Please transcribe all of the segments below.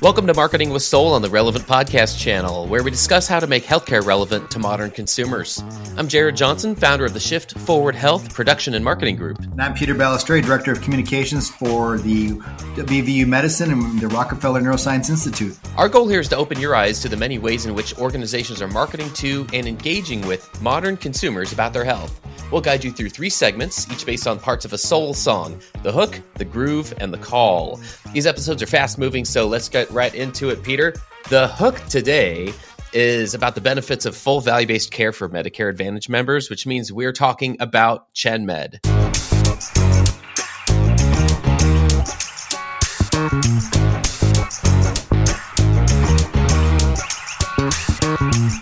Welcome to Marketing with Soul on the Relevant Podcast channel, where we discuss how to make healthcare relevant to modern consumers. I'm Jared Johnson, founder of the Shift Forward Health Production and Marketing Group. And I'm Peter Balistrade, Director of Communications for the WVU Medicine and the Rockefeller Neuroscience Institute. Our goal here is to open your eyes to the many ways in which organizations are marketing to and engaging with modern consumers about their health. We'll guide you through 3 segments, each based on parts of a soul song: the hook, the groove, and the call. These episodes are fast-moving, so let's get right into it, Peter. The hook today is about the benefits of full value-based care for Medicare Advantage members, which means we're talking about ChenMed.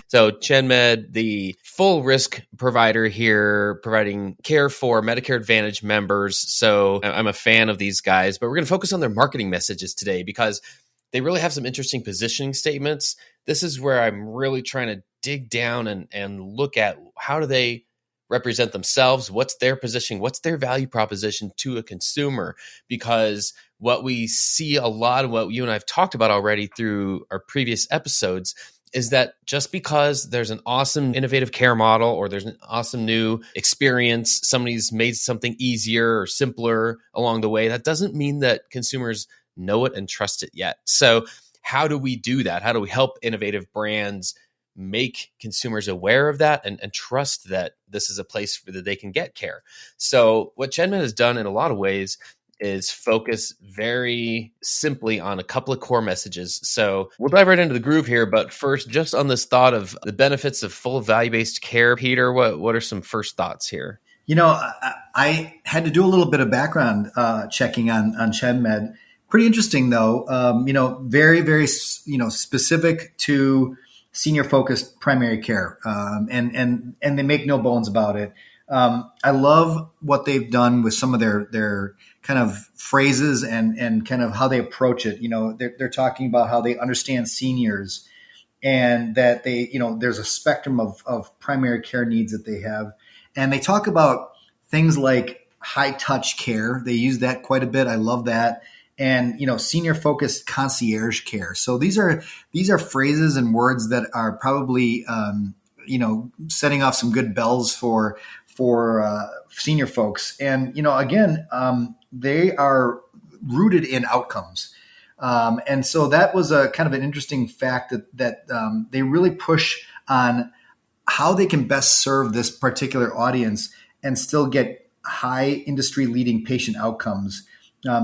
So ChenMed, the full risk provider here, providing care for Medicare Advantage members. So I'm a fan of these guys, but we're going to focus on their marketing messages today because they really have some interesting positioning statements. This is where I'm really trying to dig down and look at how do they represent themselves, what's their positioning, what's their value proposition to a consumer, because what we see a lot of what you and I have talked about already through our previous episodes is that just because there's an awesome innovative care model or there's an awesome new experience, somebody's made something easier or simpler along the way, that doesn't mean that consumers know it and trust it yet. So how do we do that? How do we help innovative brands make consumers aware of that and trust that this is a place that they can get care? So what ChenMed has done in a lot of ways is focus very simply on a couple of core messages. So we'll dive right into the groove here, but first, just on this thought of the benefits of full value-based care, Peter, what are some first thoughts here? You know, I had to do a little bit of background checking on ChenMed. Pretty interesting, though. Very, very, specific to senior-focused primary care, and they make no bones about it. I love what they've done with some of their kind of phrases and kind of how they approach it. You know, they're talking about how they understand seniors and that they, there's a spectrum of primary care needs that they have. And they talk about things like high touch care. They use that quite a bit. I love that. And, senior focused concierge care. So these are phrases and words that are probably, setting off some good bells for senior folks. And, again, they are rooted in outcomes. And so that was a kind of an interesting fact that they really push on how they can best serve this particular audience and still get high industry leading patient outcomes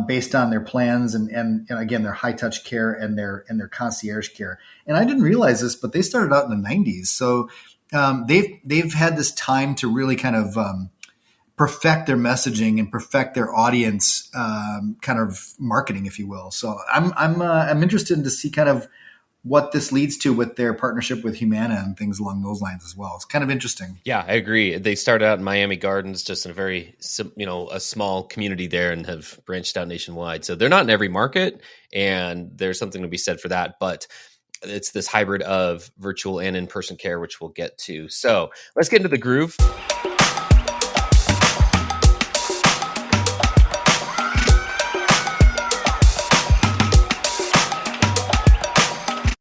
based on their plans and again, their high touch care and their concierge care. And I didn't realize this, but they started out in the 90s. So they've had this time to really kind of perfect their messaging and perfect their audience kind of marketing, if you will. So I'm interested to see kind of what this leads to with their partnership with Humana and things along those lines as well. It's kind of interesting. Yeah, I agree. They started out in Miami Gardens, just in a very, a small community there, and have branched out nationwide. So they're not in every market, and there's something to be said for that. But it's this hybrid of virtual and in-person care, which we'll get to. So let's get into the groove.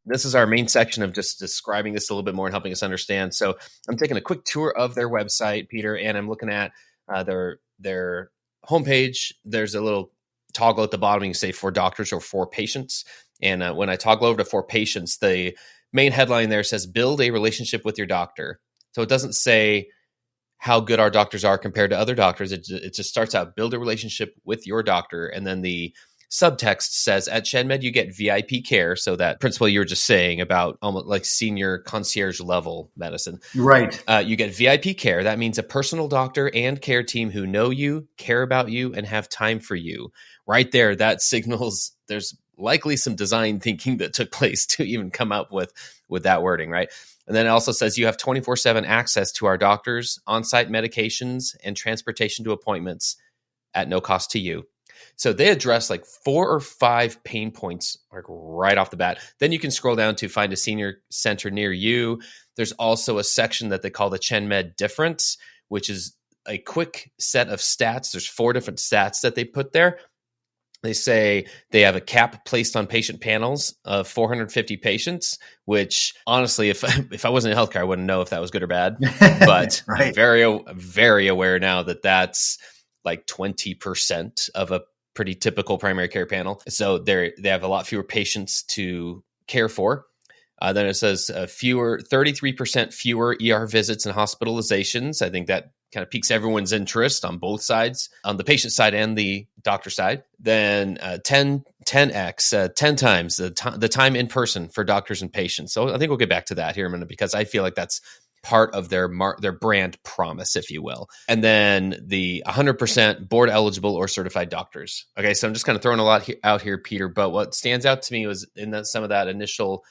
This is our main section of just describing this a little bit more and helping us understand. So I'm taking a quick tour of their website, Peter, and I'm looking at their homepage. There's a little toggle at the bottom. You can say for doctors or for patients. And when I toggle over to for patients, the main headline there says build a relationship with your doctor. So it doesn't say how good our doctors are compared to other doctors. It just starts out build a relationship with your doctor. And then the subtext says at ChenMed, you get VIP care. So that principle you were just saying about almost like senior concierge level medicine. Right. You get VIP care. That means a personal doctor and care team who know you, care about you, and have time for you. Right there, that signals there's likely some design thinking that took place to even come up with that wording, right? And then it also says you have 24/7 access to our doctors, on-site medications, and transportation to appointments at no cost to you. So they address like 4 or 5 pain points like right off the bat. Then you can scroll down to find a senior center near you. There's also a section that they call the ChenMed difference, which is a quick set of stats. There's 4 different stats that they put there. They say they have a cap placed on patient panels of 450 patients, which honestly, if I wasn't in healthcare, I wouldn't know if that was good or bad. But Right. I'm very aware now that that's like 20% of a pretty typical primary care panel. So they have a lot fewer patients to care for. Then it says 33% fewer ER visits and hospitalizations. I think that kind of piques everyone's interest on both sides, on the patient side and the doctor side. Then 10x, 10 times the time in person for doctors and patients. So I think we'll get back to that here in a minute, because I feel like that's part of their brand promise, if you will. And then the 100% board eligible or certified doctors. Okay, so I'm just kind of throwing a lot out here, Peter, but what stands out to me was in some of that initial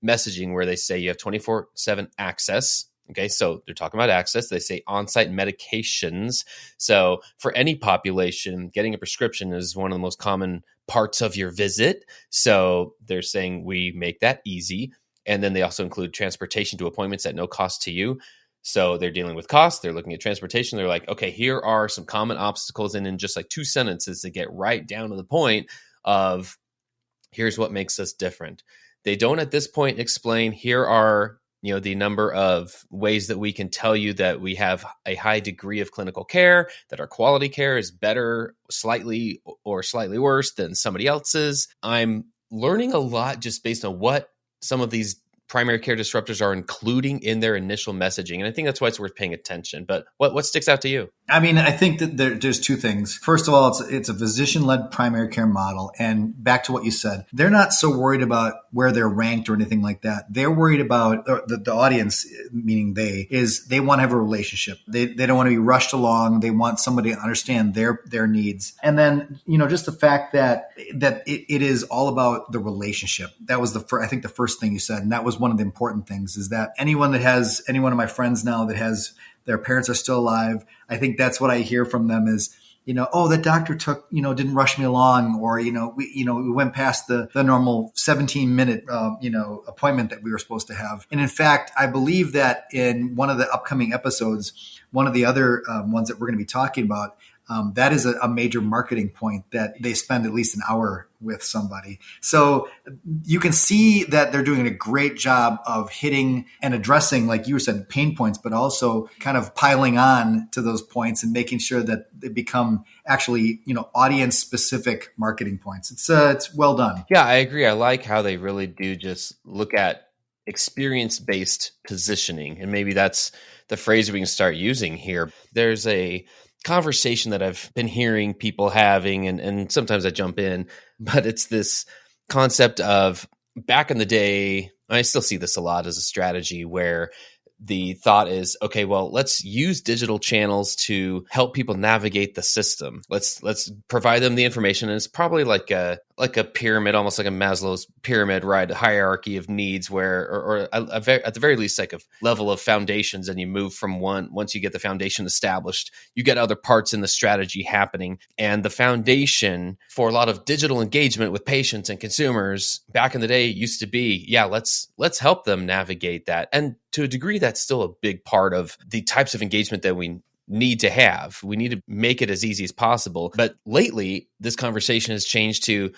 messaging where they say you have 24/7 access. Okay, so they're talking about access. They say on-site medications. So for any population, getting a prescription is one of the most common parts of your visit. So they're saying we make that easy. And then they also include transportation to appointments at no cost to you. So they're dealing with cost. They're looking at transportation. They're like, okay, here are some common obstacles. And in just like 2 sentences to get right down to the point of here's what makes us different. They don't at this point explain here are the number of ways that we can tell you that we have a high degree of clinical care, that our quality care is better, slightly or slightly worse than somebody else's. I'm learning a lot just based on what some of these primary care disruptors are including in their initial messaging. And I think that's why it's worth paying attention. But what sticks out to you? I mean, I think that there's 2 things. First of all, it's a physician-led primary care model. And back to what you said, they're not so worried about where they're ranked or anything like that. They're worried about the audience, meaning they want to have a relationship. They don't want to be rushed along. They want somebody to understand their needs. And then, just the fact that it is all about the relationship. That was I think the first thing you said. And that was one of the important things, is that any one of my friends now that has their parents are still alive, I think that's what I hear from them is, oh, the doctor didn't rush me along, or, we went past the normal 17-minute, appointment that we were supposed to have. And in fact, I believe that in one of the upcoming episodes, one of the other ones that we're going to be talking about, that is a major marketing point, that they spend at least an hour with somebody. So you can see that they're doing a great job of hitting and addressing, like you said, pain points, but also kind of piling on to those points and making sure that they become actually, audience specific marketing points. It's well done. Yeah, I agree. I like how they really do just look at experience-based positioning. And maybe that's the phrase we can start using here. There's a conversation that I've been hearing people having, and sometimes I jump in, but it's this concept of back in the day, I still see this a lot as a strategy where the thought is, okay, well, let's use digital channels to help people navigate the system. Let's provide them the information. And it's probably like a pyramid, almost like a Maslow's pyramid, right? A hierarchy of needs where, or at the very least, like a level of foundations. And you move from once you get the foundation established, you get other parts in the strategy happening. And the foundation for a lot of digital engagement with patients and consumers back in the day used to be, let's help them navigate that. And to a degree, that's still a big part of the types of engagement that we need to have. We need to make it as easy as possible. But lately, this conversation has changed to,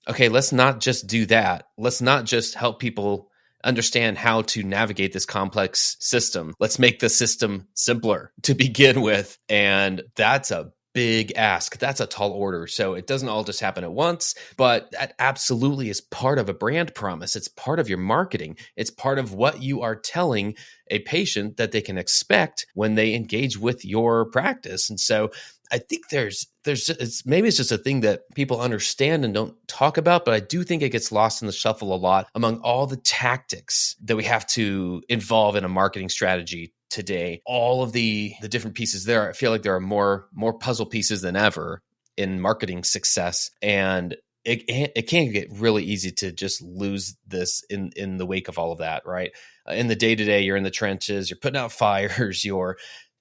okay, let's not just do that. Let's not just help people understand how to navigate this complex system. Let's make the system simpler to begin with. And that's a big ask. That's a tall order. So it doesn't all just happen at once, but that absolutely is part of a brand promise. It's part of your marketing. It's part of what you are telling a patient that they can expect when they engage with your practice. And so I think maybe it's just a thing that people understand and don't talk about, but I do think it gets lost in the shuffle a lot among all the tactics that we have to involve in a marketing strategy today. All of the different pieces there, I feel like there are more puzzle pieces than ever in marketing success. And it can get really easy to just lose this in the wake of all of that, right? In the day-to-day, you're in the trenches, you're putting out fires, you're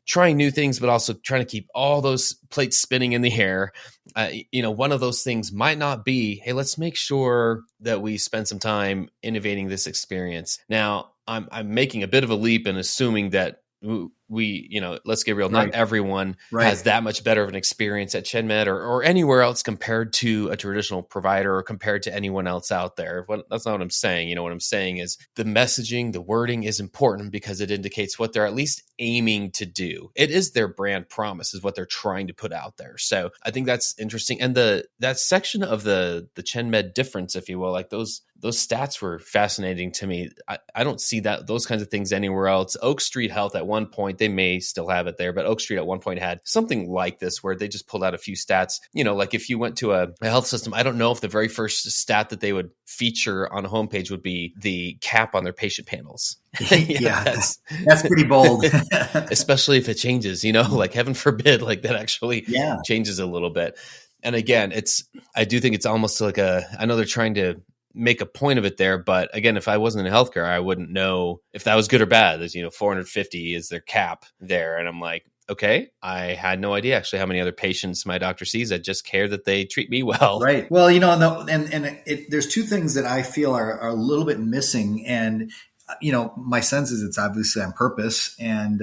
trying new things, but also trying to keep all those plates spinning in the air. One of those things might not be, hey, let's make sure that we spend some time innovating this experience. Now, I'm making a bit of a leap and assuming that let's get real. Right. Not everyone Right. has that much better of an experience at ChenMed or anywhere else compared to a traditional provider or compared to anyone else out there. That's not what I'm saying. What I'm saying is the messaging, the wording is important because it indicates what they're at least aiming to do. It is their brand promise is what they're trying to put out there. So I think that's interesting. And that section of the ChenMed difference, if you will, like those stats were fascinating to me. I don't see those kinds of things anywhere else. Oak Street Health at one point, they may still have it there, but Oak Street at one point had something like this where they just pulled out a few stats. Like if you went to a health system, I don't know if the very first stat that they would feature on a homepage would be the cap on their patient panels. Yeah, that's pretty bold. Especially if it changes, like heaven forbid, like that actually changes a little bit. And again, I do think it's almost like I know they're trying to make a point of it there, but again, if I wasn't in healthcare, I wouldn't know if that was good or bad. There's 450 is their cap there, and I'm like, okay, I had no idea actually how many other patients my doctor sees. I just care that they treat me well. Right. Well, there's two things that I feel are a little bit missing, and my sense is it's obviously on purpose, and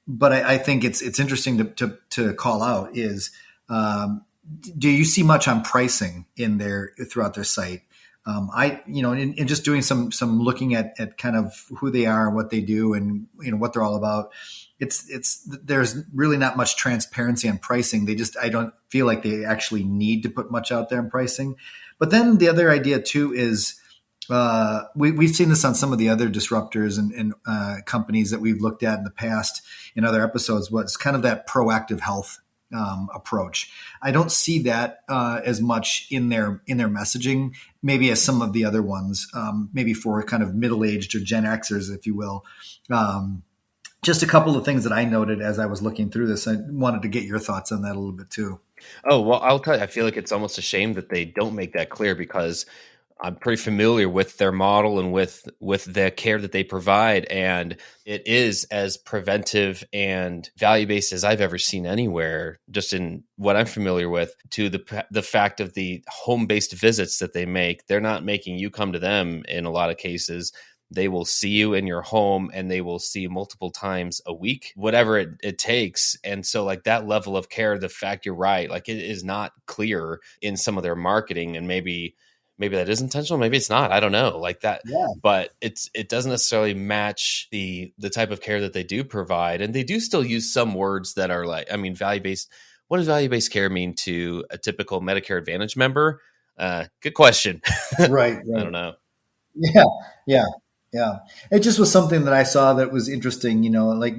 but I think it's interesting to call out is. Do you see much on pricing throughout their site? And just doing some looking at kind of who they are and what they do and what they're all about. There's really not much transparency on pricing. I don't feel like they actually need to put much out there in pricing. But then the other idea too is we've seen this on some of the other disruptors and companies that we've looked at in the past in other episodes. Was kind of that proactive health approach. I don't see that as much in their messaging, maybe as some of the other ones, maybe for kind of middle-aged or Gen Xers, if you will. Just a couple of things that I noted as I was looking through this. I wanted to get your thoughts on that a little bit too. Oh, well, I'll tell you, I feel like it's almost a shame that they don't make that clear because I'm pretty familiar with their model and with the care that they provide. And it is as preventive and value-based as I've ever seen anywhere, just in what I'm familiar with, to the fact of the home-based visits that they make. They're not making you come to them in a lot of cases. They will see you in your home and they will see you multiple times a week, whatever it takes. And so like that level of care, the fact you're right, like it is not clear in some of their marketing, and maybe that is intentional. Maybe it's not. I don't know like that, but it doesn't necessarily match the type of care that they do provide. And they do still use some words that are like, value-based. What does value-based care mean to a typical Medicare Advantage member? Good question. Right. I don't know. Yeah. It just was something that I saw that was interesting,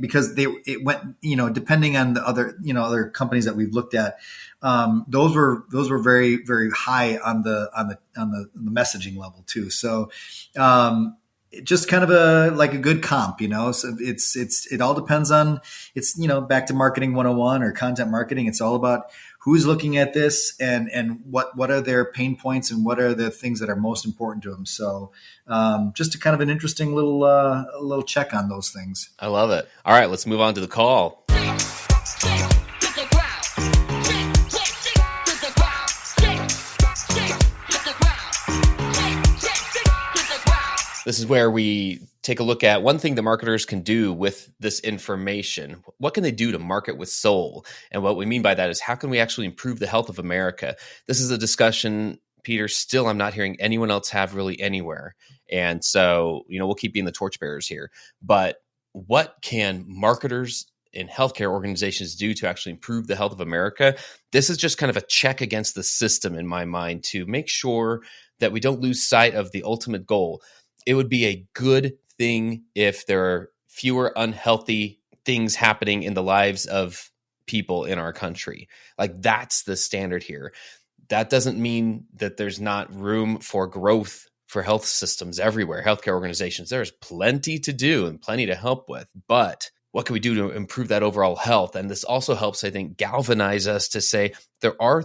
because it went, depending on the other companies that we've looked at, those were very, very high on the messaging level too. So, it just kind of a good comp, so it all depends on back to marketing 101 or content marketing. It's all about who's looking at this and what are their pain points and what are the things that are most important to them. So just a kind of an interesting little check on those things. I love it. All right, let's move on to the call. This is where we take a look at one thing that marketers can do with this information. What can they do to market with soul? And what we mean by that is how can we actually improve the health of America? This is a discussion, Peter, still I'm not hearing anyone else have really anywhere. And so, we'll keep being the torchbearers here. But what can marketers in healthcare organizations do to actually improve the health of America? This is just kind of a check against the system in my mind to make sure that we don't lose sight of the ultimate goal. It would be a good thing if there are fewer unhealthy things happening in the lives of people in our country. Like that's the standard here. That doesn't mean that there's not room for growth for health systems everywhere, healthcare organizations. There's plenty to do and plenty to help with. But what can we do to improve that overall health? And this also helps, I think, galvanize us to say there are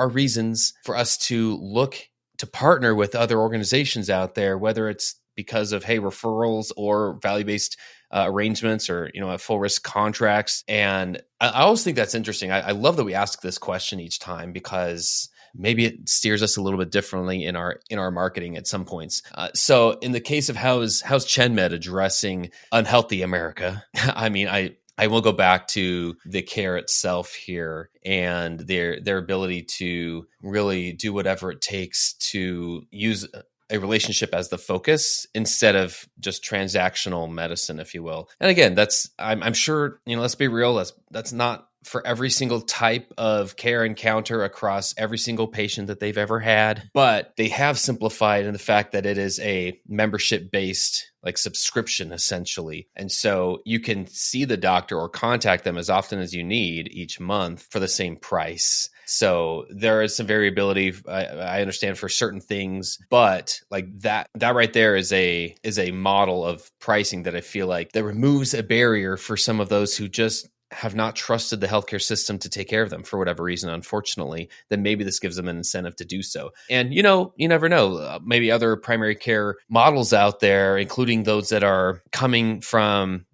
reasons for us to look to partner with other organizations out there, whether it's because of, referrals or value-based arrangements or, full risk contracts. And I always think that's interesting. I love that we ask this question each time because maybe it steers us a little bit differently in our marketing at some points. So in the case of how's ChenMed addressing unhealthy America, I mean, I will go back to the care itself here and their ability to really do whatever it takes to use a relationship as the focus instead of just transactional medicine, if you will. And again, I'm sure, let's be real, that's not for every single type of care encounter across every single patient that they've ever had, but they have simplified in the fact that it is a membership-based like subscription essentially. And so you can see the doctor or contact them as often as you need each month for the same price. So there is some variability, I understand, for certain things, but like that right there is a model of pricing that I feel like that removes a barrier for some of those who just have not trusted the healthcare system to take care of them for whatever reason, unfortunately, then maybe this gives them an incentive to do so. And, you never know, maybe other primary care models out there, including those that are coming from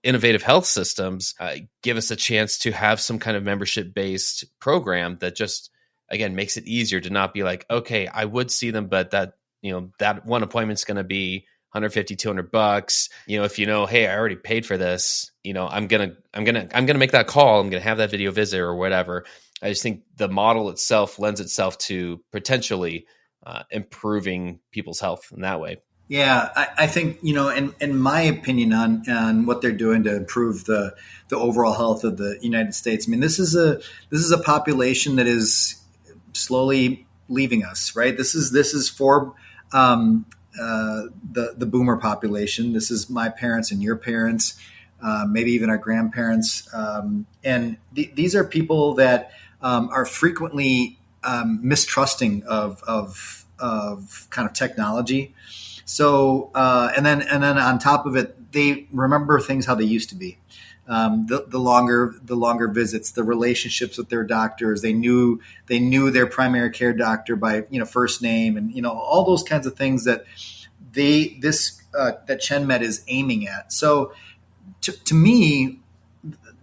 innovative health systems, give us a chance to have some kind of membership-based program that just, again, makes it easier to not be like, okay, I would see them, but that one appointment's going to be $150, $200. If hey, I already paid for this, I'm gonna make that call. I'm gonna have that video visit or whatever. I just think the model itself lends itself to potentially improving people's health in that way. Yeah, I think, in my opinion on what they're doing to improve the overall health of the United States. I mean, this is a population that is slowly leaving us, right? This is for the boomer population. This is my parents and your parents, maybe even our grandparents. And these are people that are frequently mistrusting of kind of technology. So and then on top of it, they remember things how they used to be. The longer visits, the relationships with their doctors. They knew their primary care doctor by first name, and all those kinds of things that that ChenMed is aiming at. So to me,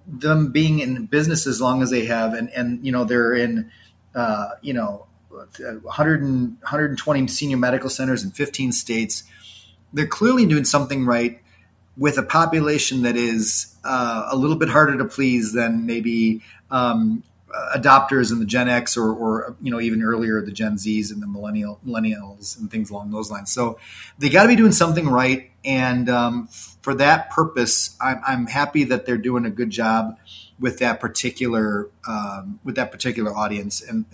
them being in business as long as they have, and they're in 120 senior medical centers in 15 states, they're clearly doing something right with a population that is a little bit harder to please than maybe adopters in the Gen X or even earlier the Gen Zs and the millennials and things along those lines. So they got to be doing something right, and for that purpose, I'm happy that they're doing a good job with that particular audience and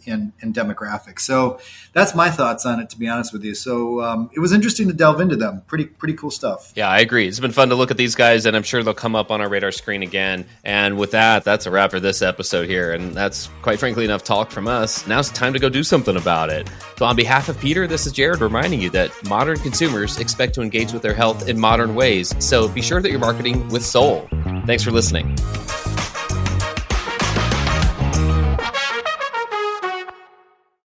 demographic. So that's my thoughts on it, to be honest with you. So it was interesting to delve into them. Pretty cool stuff. Yeah, I agree. It's been fun to look at these guys, and I'm sure they'll come up on our radar screen again. And with that, that's a wrap for this episode here. And that's quite frankly enough talk from us. Now it's time to go do something about it. So on behalf of Peter, this is Jared reminding you that modern consumers expect to engage with their health in modern ways. So be sure that you're marketing with soul. Thanks for listening.